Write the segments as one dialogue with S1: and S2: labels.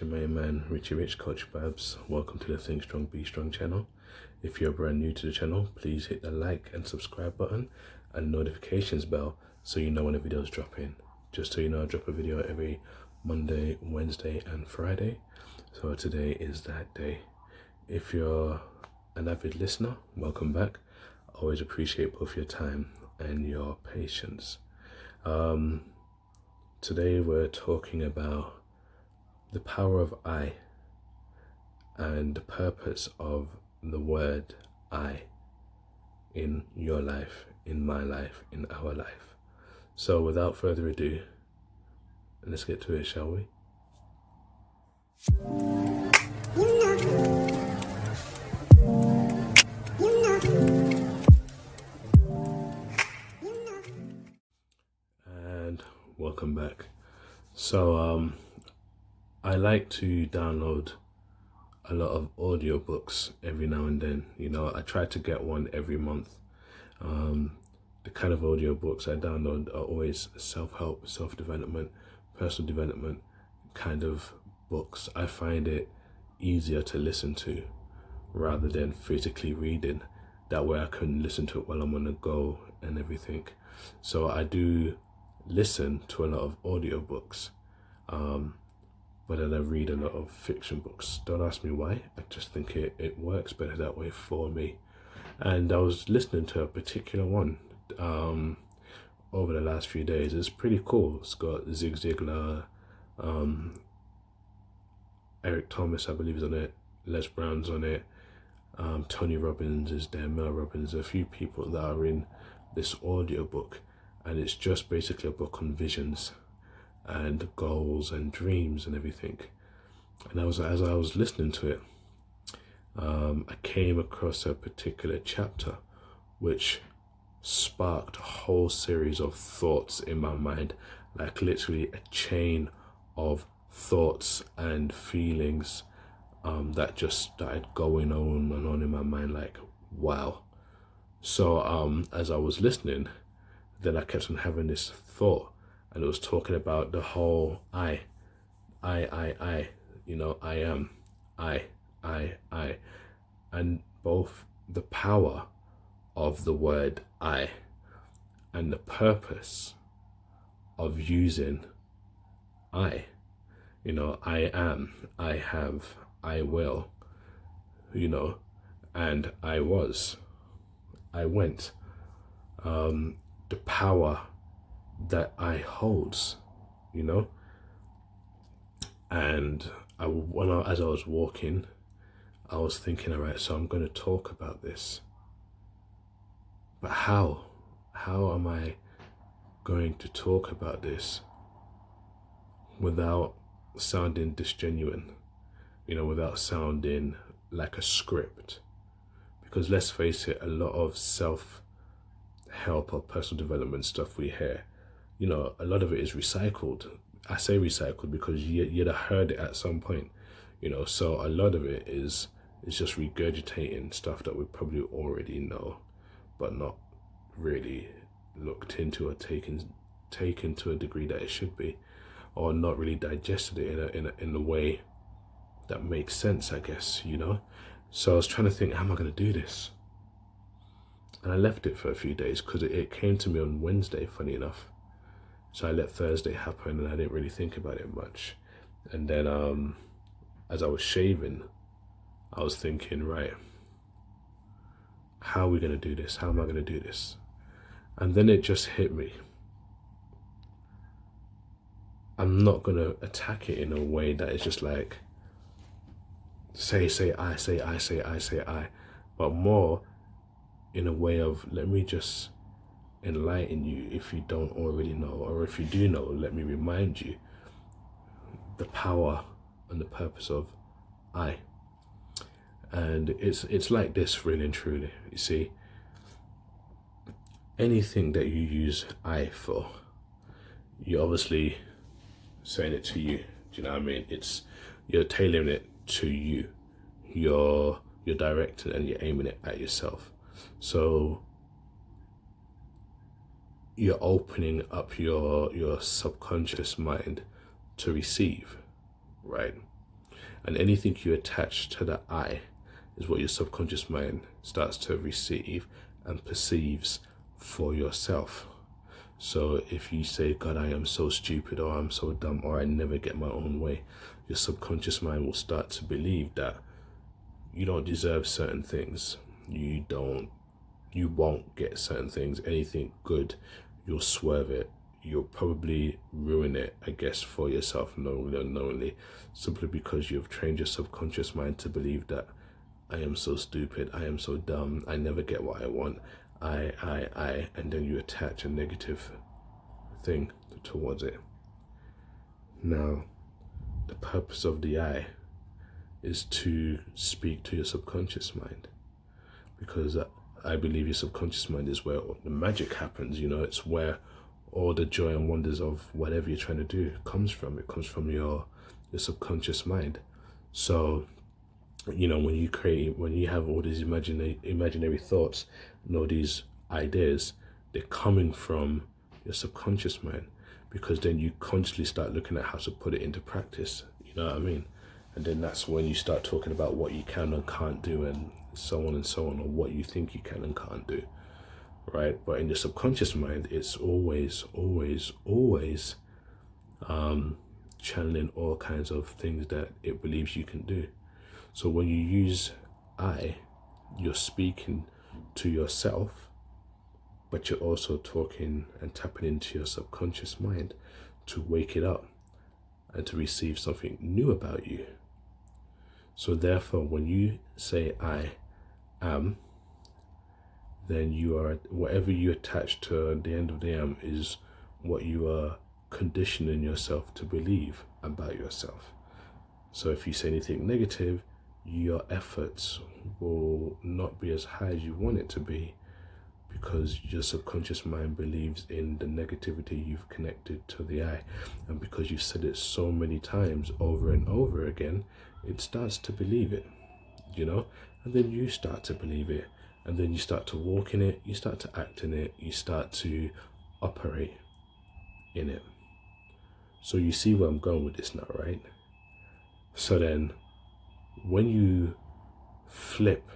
S1: your main man, Richie Rich, Coach Babs. Welcome to the Think Strong, Be Strong channel. If you're brand new to the channel, please hit the like and subscribe button and notifications bell so you know when the videos drop in. Just so you know, I drop a video every Monday, Wednesday and Friday. So today is that day. If you're an avid listener, welcome back. I always appreciate both your time and your patience. Today we're talking about the power of I and the purpose of the word I in your life, in my life, in our life. So without further ado, let's get to it, shall we? And welcome back. So I like to download a lot of audiobooks every now and then. You know, I try to get one every month. The kind of audiobooks I download are always self-help, self-development, personal development kind of books. I find it easier to listen to rather than physically reading. That way I can listen to it while I'm on the go and everything. So I do listen to a lot of audiobooks. But then I read a lot of fiction books. Don't ask me why. I just think it works better that way for me. And I was listening to a particular one over the last few days. It's pretty cool. It's got Zig Ziglar, Eric Thomas, I believe, is on it. Les Brown's on it. Tony Robbins is there. Mel Robbins. A few people that are in this audiobook. And it's just basically a book on visions and goals and dreams and everything. And as I was listening to it, I came across a particular chapter which sparked a whole series of thoughts in my mind, like literally a chain of thoughts and feelings that just started going on and on in my mind, like, wow. So as I was listening, then I kept on having this thought. And it was talking about the whole I, you know, I am, I. And both the power of the word I and the purpose of using I. You know, I am, I have, I will, you know, and I was, I went. The power that I holds, you know. And as I was walking, I was thinking, all right, so I'm going to talk about this, but how am I going to talk about this without sounding disgenuine, you know, without sounding like a script? Because let's face it, a lot of self-help or personal development stuff we hear, you know, a lot of it is recycled. I say recycled because you'd have heard it at some point, you know, so a lot of it is just regurgitating stuff that we probably already know, but not really looked into or taken to a degree that it should be, or not really digested it in a way that makes sense, I guess, you know. So I was trying to think, how am I going to do this? And I left it for a few days because it came to me on Wednesday, funny enough. So I let Thursday happen and I didn't really think about it much. And then as I was shaving, I was thinking, right, how are we going to do this? How am I going to do this? And then it just hit me. I'm not going to attack it in a way that is just like, say I, but more in a way of, let me just enlighten you if you don't already know, or if you do know, let me remind you the power and the purpose of I. And it's like this, really and truly. You see, anything that you use I for, you're obviously saying it to you. Do you know what I mean? You're tailoring it to you. You're directing and you're aiming it at yourself. So you're opening up your subconscious mind to receive, right? And anything you attach to the I is what your subconscious mind starts to receive and perceives for yourself. So if you say, God, I am so stupid, or I'm so dumb, or I never get my own way, your subconscious mind will start to believe that you don't deserve certain things. You won't get certain things. Anything good, you'll swerve it. You'll probably ruin it, I guess, for yourself knowingly or unknowingly, simply because you've trained your subconscious mind to believe that I am so stupid, I am so dumb, I never get what I want, and then you attach a negative thing towards it. Now, the purpose of the I is to speak to your subconscious mind, because I believe your subconscious mind is where the magic happens. It's where all the joy and wonders of whatever you're trying to do comes from. It comes from your subconscious mind. So when you have all these imaginary thoughts and all these ideas, they're coming from your subconscious mind, because then you consciously start looking at how to put it into practice. You know what I mean? And then that's when you start talking about what you can and can't do, and so on and so on, or what you think you can and can't do, right? But in your subconscious mind, it's always channeling all kinds of things that it believes you can do. So when you use I, you're speaking to yourself, but you're also talking and tapping into your subconscious mind to wake it up and to receive something new about you. So therefore, when you say I am, then you are, whatever you attach to the end of the am is what you are conditioning yourself to believe about yourself. So if you say anything negative, your efforts will not be as high as you want it to be, because your subconscious mind believes in the negativity you've connected to the I. And because you've said it so many times over and over again, it starts to believe it, and then you start to believe it, and then you start to walk in it, you start to act in it, you start to operate in it. So you see where I'm going with this now, right? So then when you flip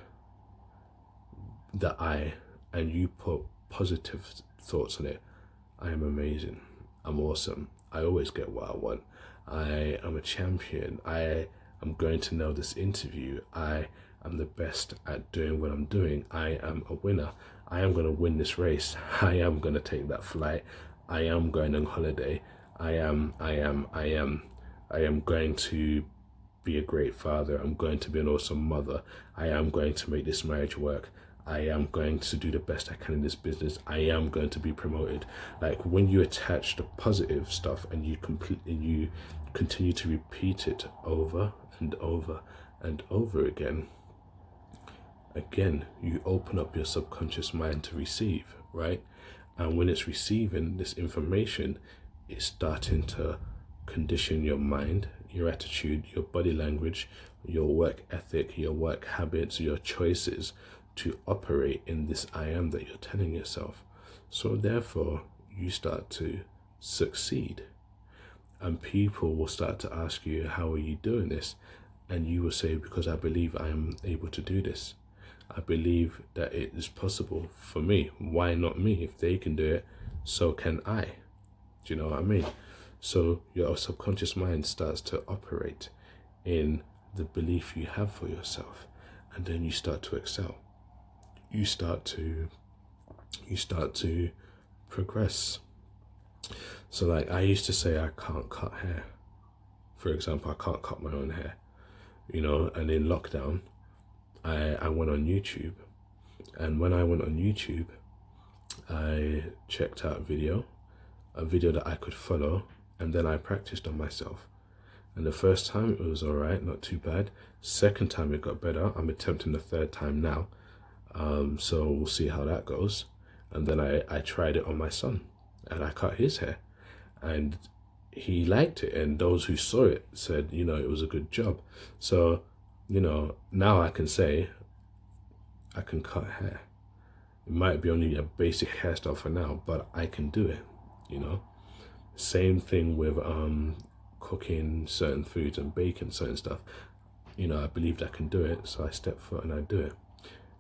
S1: the I and you put positive thoughts on it, I am amazing, I'm awesome, I always get what I want, I am a champion, I am going to nail this interview, I am the best at doing what I'm doing, I am a winner, I am going to win this race, I am going to take that flight, I am going on holiday, I am going to be a great father, I'm going to be an awesome mother, I am going to make this marriage work, I am going to do the best I can in this business, I am going to be promoted. Like, when you attach the positive stuff and you continue to repeat it over and over and over again, you open up your subconscious mind to receive, right? And when it's receiving this information, it's starting to condition your mind, your attitude, your body language, your work ethic, your work habits, your choices to operate in this I am that you're telling yourself. So therefore, you start to succeed. And people will start to ask you, how are you doing this? And you will say, because I believe I am able to do this. I believe that it is possible for me. Why not me? If they can do it, so can I. Do you know what I mean? So your subconscious mind starts to operate in the belief you have for yourself, and then you start to excel. You start to progress. So like, I used to say I can't cut hair. For example, I can't cut my own hair, and in lockdown, I went on YouTube, and when I went on YouTube, I checked out a video that I could follow, and then I practiced on myself. And the first time it was alright, not too bad. Second time it got better. I'm attempting the third time now. So we'll see how that goes. And then I tried it on my son, and I cut his hair, and he liked it, and those who saw it said, it was a good job. So, now I can say I can cut hair. It might be only a basic hairstyle for now, but I can do it, Same thing with cooking certain foods and baking certain stuff. I believed I can do it, so I step foot and I do it.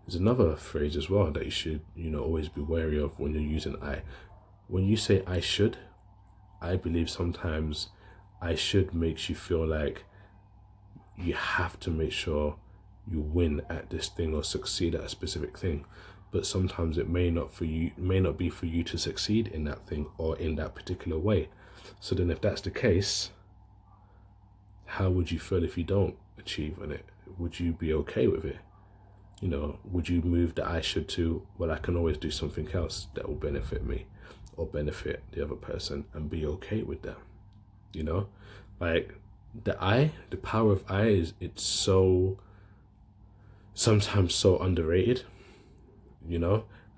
S1: There's another phrase as well that you should, always be wary of when you're using I. When you say I should, I believe sometimes I should makes you feel like you have to make sure you win at this thing or succeed at a specific thing. But sometimes it may not be for you to succeed in that thing or in that particular way. So then if that's the case, how would you feel if you don't achieve on it? Would you be okay with it? Would you move the I should to, well, I can always do something else that will benefit me or benefit the other person, and be okay with that? Like the power of I it's sometimes so underrated,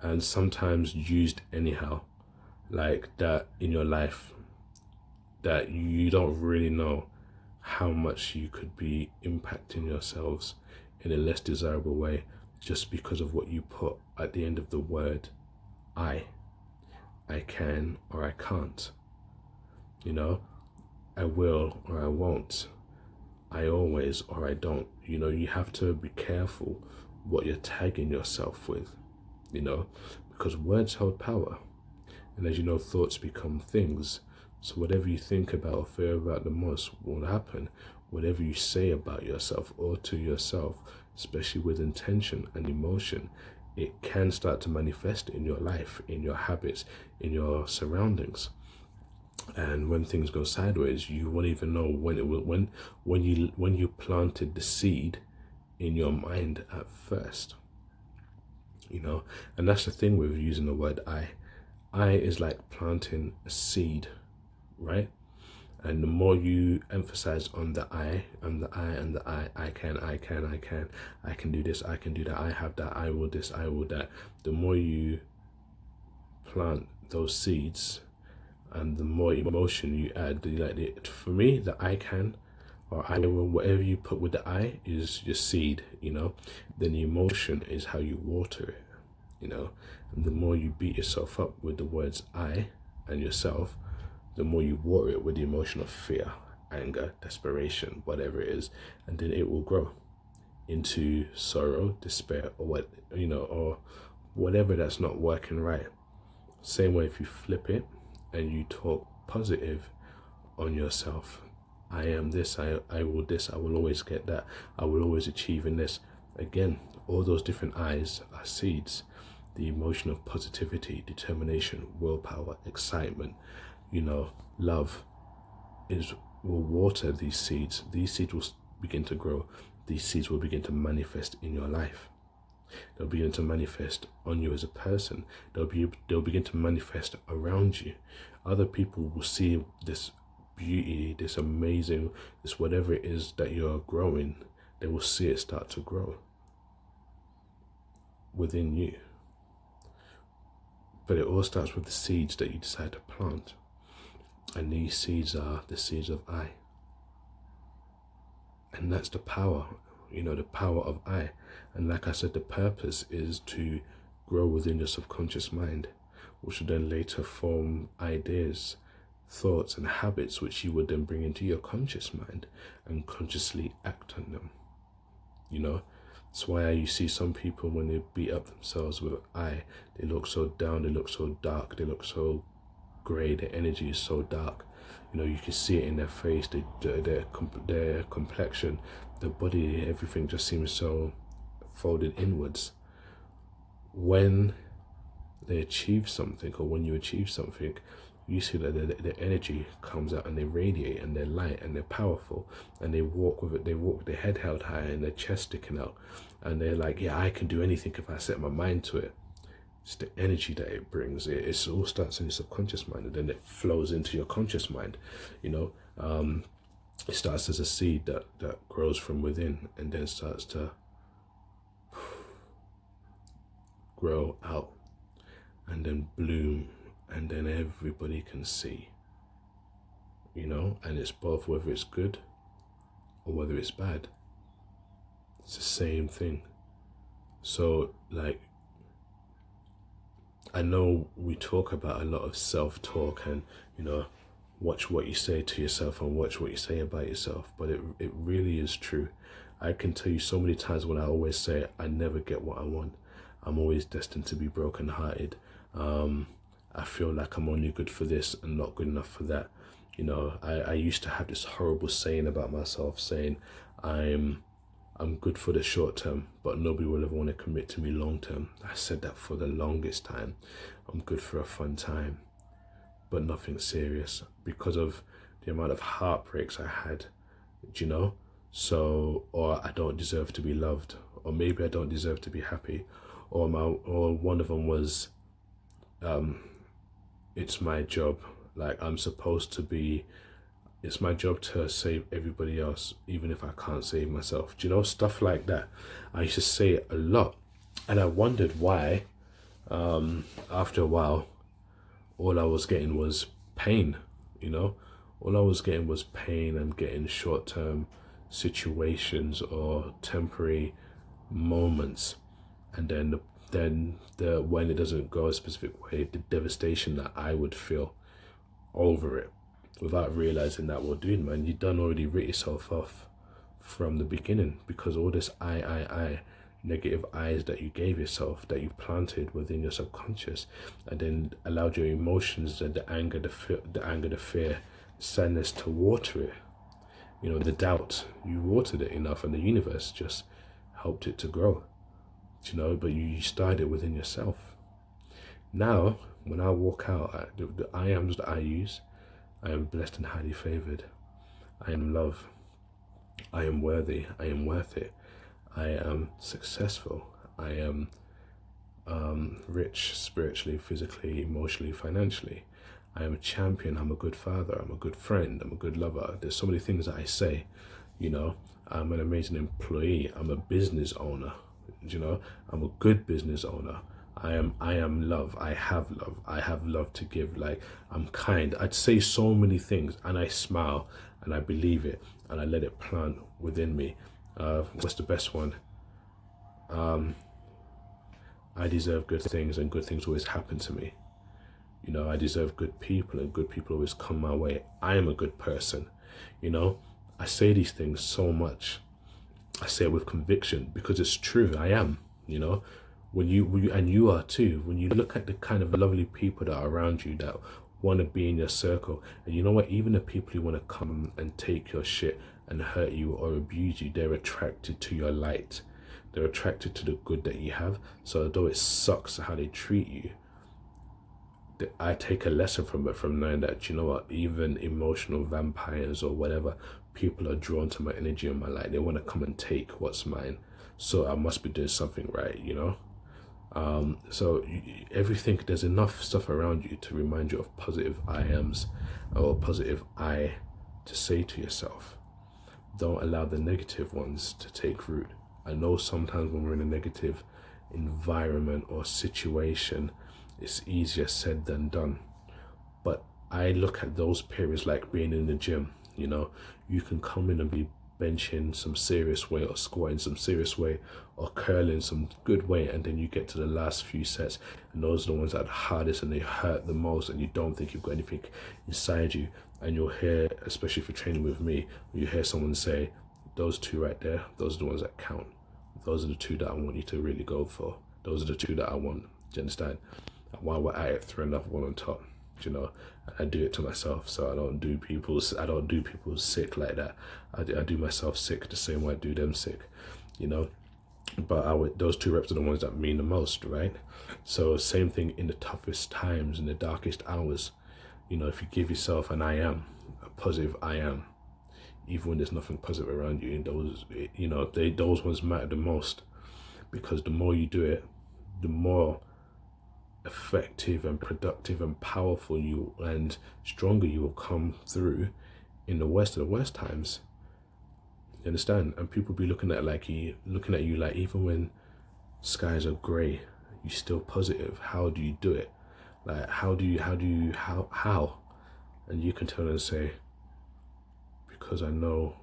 S1: and sometimes used anyhow, like that in your life, that you don't really know how much you could be impacting yourselves in a less desirable way just because of what you put at the end of the word I can or I can't, I will or I won't, I always or I don't. You have to be careful what you're tagging yourself with, because words hold power. And as you know, thoughts become things. So whatever you think about or fear about the most will happen. Whatever you say about yourself or to yourself, especially with intention and emotion, it can start to manifest in your life, in your habits, in your surroundings. And when things go sideways, you won't even know when you planted the seed in your mind at first. And that's the thing with using the word I. I is like planting a seed, right? And the more you emphasize on the I and the I and the I can do this, I can do that, I have that, I will this, I will that. The more you plant those seeds and the more emotion you add, for me, the I can or I will, whatever you put with the I is your seed, then the emotion is how you water it, and the more you beat yourself up with the words I and yourself, the more you water it with the emotion of fear, anger, desperation, whatever it is, and then it will grow into sorrow, despair, or or whatever that's not working right. Same way if you flip it and you talk positive on yourself. I am this, I will this, I will always get that, I will always achieve in this. Again, all those different I's are seeds. The emotion of positivity, determination, willpower, excitement, love will water these seeds. These seeds will begin to grow. These seeds will begin to manifest in your life. They'll begin to manifest on you as a person. They'll begin to manifest around you. Other people will see this beauty, this amazing, this whatever it is that you're growing. They will see it start to grow within you. But it all starts with the seeds that you decide to plant. And these seeds are the seeds of I. And that's the power, the power of I. And like I said, the purpose is to grow within your subconscious mind, which will then later form ideas, thoughts, and habits, which you would then bring into your conscious mind and consciously act on them. That's why you see some people when they beat up themselves with I, they look so down, they look so dark, they look so grey, their energy is so dark. You can see it in their face, their complexion, their body, everything just seems so folded inwards. When they achieve something, or when you achieve something, you see that their energy comes out and they radiate and they're light and they're powerful and they walk with it. They walk with their head held high and their chest sticking out, and they're like, yeah, I can do anything if I set my mind to it. It's the energy that it brings. It all starts in your subconscious mind and then it flows into your conscious mind. It starts as a seed that grows from within and then starts to grow out and then bloom, and then everybody can see, and it's both whether it's good or whether it's bad. It's the same thing. So I know we talk about a lot of self-talk and, watch what you say to yourself and watch what you say about yourself, but it really is true. I can tell you so many times when I always say I never get what I want. I'm always destined to be brokenhearted. I feel like I'm only good for this and not good enough for that. You know, I used to have this horrible saying about myself, saying I'm good for the short term, but nobody will ever want to commit to me long term. I said that for the longest time. I'm good for a fun time, but nothing serious, because of the amount of heartbreaks I had, you know? So, or I don't deserve to be loved, or maybe I don't deserve to be happy, or one of them was, it's my job. Like, I'm supposed to be, it's my job to save everybody else, even if I can't save myself. Do you know, stuff like that? I used to say it a lot, and I wondered why. After a while, all I was getting was pain. You know, all I was getting was pain and getting short-term situations or temporary moments, and then the when it doesn't go a specific way, the devastation that I would feel over it, without realizing that, well, dude, man, you done already writ yourself off from the beginning, because all this I negative eyes that you gave yourself, that you planted within your subconscious, and then allowed your emotions and the anger, the fear, sadness to water it. You know, the doubt, you watered it enough, and the universe just helped it to grow. You know, but you started it within yourself. Now, when I walk out, the I ams that I use, I am blessed and highly favored. I am love. I am worthy. I am worth it. I am successful. I am rich spiritually, physically, emotionally, financially. I am a champion. I'm a good father. I'm a good friend. I'm a good lover. There's so many things that I say, you know. I'm an amazing employee. I'm a business owner, you know. I'm a good business owner. I am love. I have love. I have love to give. Like, I'm kind. I'd say so many things, and I smile, and I believe it, and I let it plant within me. What's the best one? I deserve good things, and good things always happen to me. You know, I deserve good people, and good people always come my way. I am a good person. You know, I say these things so much. I say it with conviction because it's true. I am, you know. When you and you are too, when you look at the kind of lovely people that are around you that want to be in your circle, and you know what, even the people who want to come and take your shit and hurt you or abuse you, they're attracted to your light. They're attracted to the good that you have. So although it sucks how they treat you, I take a lesson from it, from knowing that, you know what, even emotional vampires or whatever, people are drawn to my energy and my light. They want to come and take what's mine. So I must be doing something right, you know? So everything, there's enough stuff around you to remind you of positive I ams or positive I to say to yourself. Don't allow the negative ones to take root. I know sometimes when we're in a negative environment or situation, it's easier said than done. But I look at those periods like being in the gym. You know, you can come in and be benching some serious weight, or squatting some serious weight, or curling some good weight, and then you get to the last few sets, and those are the ones that are the hardest and they hurt the most, and you don't think you've got anything inside you. And you'll hear, especially for training with me, you hear someone say, those two right there, those are the ones that count. Those are the two that I want you to really go for. Those are the two that I want. Do you understand? And while we're at it, throw another one on top. You know, I do it to myself, so I don't do people sick like that. I do myself sick the same way I do them sick, you know. But those two reps are the ones that mean the most, right? So same thing in the toughest times, in the darkest hours. You know, if you give yourself an I am, a positive I am, even when there's nothing positive around you, and those, you know, those ones matter the most, because the more you do it, the more effective and productive and powerful you and stronger you will come through in the worst of the worst times. You understand? And people be looking at you like, even when skies are grey, you still positive. How do you do it? Like, how? And you can turn and say, because I know,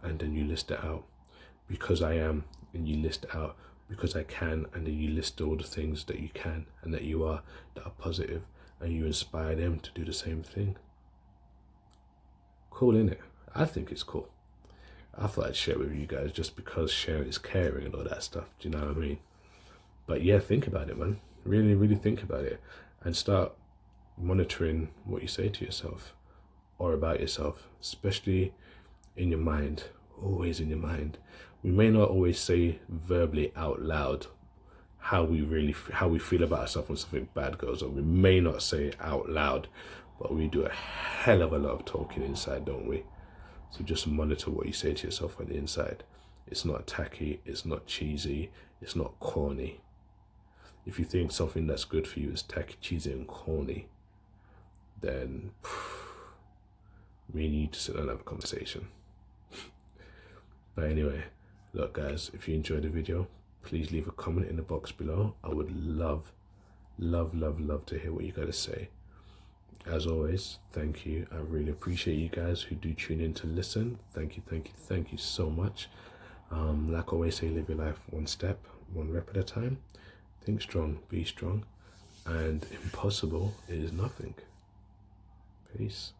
S1: and then you list it out. Because I am, and you list it out. Because I can, and then you list all the things that you can and that you are, that are positive, and you inspire them to do the same thing. Cool, innit? I think it's cool. I thought I'd share it with you guys just because sharing is caring and all that stuff. Do you know what I mean? But yeah, think about it, man. Really, really think about it, and start monitoring what you say to yourself or about yourself, especially in your mind. Always in your mind. We may not always say verbally out loud how we feel about ourselves when something bad goes on. We may not say it out loud, but we do a hell of a lot of talking inside, don't we? So just monitor what you say to yourself on the inside. It's not tacky, it's not cheesy, it's not corny. If you think something that's good for you is tacky, cheesy, and corny, then we need to sit down and have a conversation. But anyway, look guys, if you enjoyed the video, please leave a comment in the box below. I would love to hear what you got to say. As always, thank you. I really appreciate you guys who do tune in to listen. Thank you so much. Like I always say, live your life one step, one rep at a time. Think strong, be strong, and impossible is nothing. Peace.